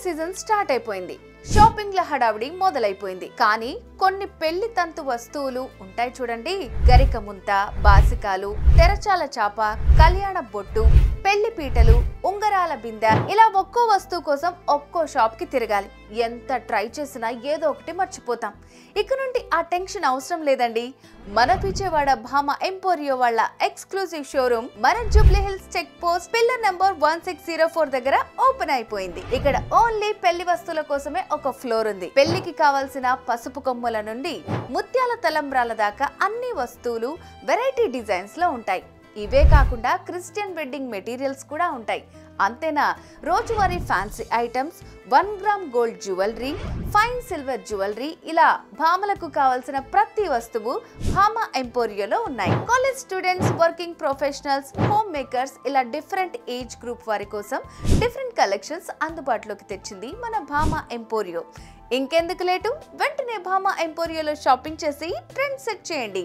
Season start అయిపోయింది. షాపింగ్ల హడావిడి మొదలైపోయింది. కానీ కొన్ని పెళ్లి తంతు వస్తువులు ఉంటాయి చూడండి. గరిక ముంత, బాసికాలు, తెరచాల చాప, కళ్యాణ బొట్టు, పెళ్లి పీటలు, ఉంగరాల బిందె, ఇలా ఒక్కో వస్తువు కోసం ఒక్కో షాప్ కి తిరగాలి. ఎంత ట్రై చేసినా ఏదో ఒకటి మర్చిపోతాం. ఇక నుండి ఆ టెన్షన్ అవసరం లేదండి. మన విజయవాడ భామ ఎంపోరియో వాళ్ళ ఎక్స్క్లూజివ్ షోరూమ్ మన Jubilee Hills check post pillar number 1604 దగ్గర ఓపెన్ అయిపోయింది. ఇక్కడ ఓన్లీ పెళ్లి వస్తువుల కోసమే ఒక ఫ్లోర్ ఉంది. పెళ్లికి కావాల్సిన పసుపు కొమ్ముల నుండి ముత్యాల తలంబ్రాల దాకా అన్ని వస్తువులు వెరైటీ డిజైన్స్ లో ఉంటాయి. ఇవే కాకుండా క్రిస్టియన్ వెడ్డింగ్ మెటీరియల్స్ కూడా ఉంటాయి. అంతేనా, రోజువారీ fancy items, 1 gram gold jewellery, fine silver jewellery, ఇలా భామలకు కావాల్సిన ప్రతి వస్తువు భామ ఎంపోరియోలో ఉన్నాయి. College students, working professionals, home makers, ఇలా డిఫరెంట్ ఏజ్ గ్రూప్ వారి కోసం డిఫరెంట్ కలెక్షన్స్ అందుబాటులోకి తెచ్చింది మన భామ ఎంపోరియో. ఇంకెందుకు లేటు, వెంటనే భామ ఎంపోరియోలో షాపింగ్ చేసి ట్రెండ్ సెట్ చేయండి.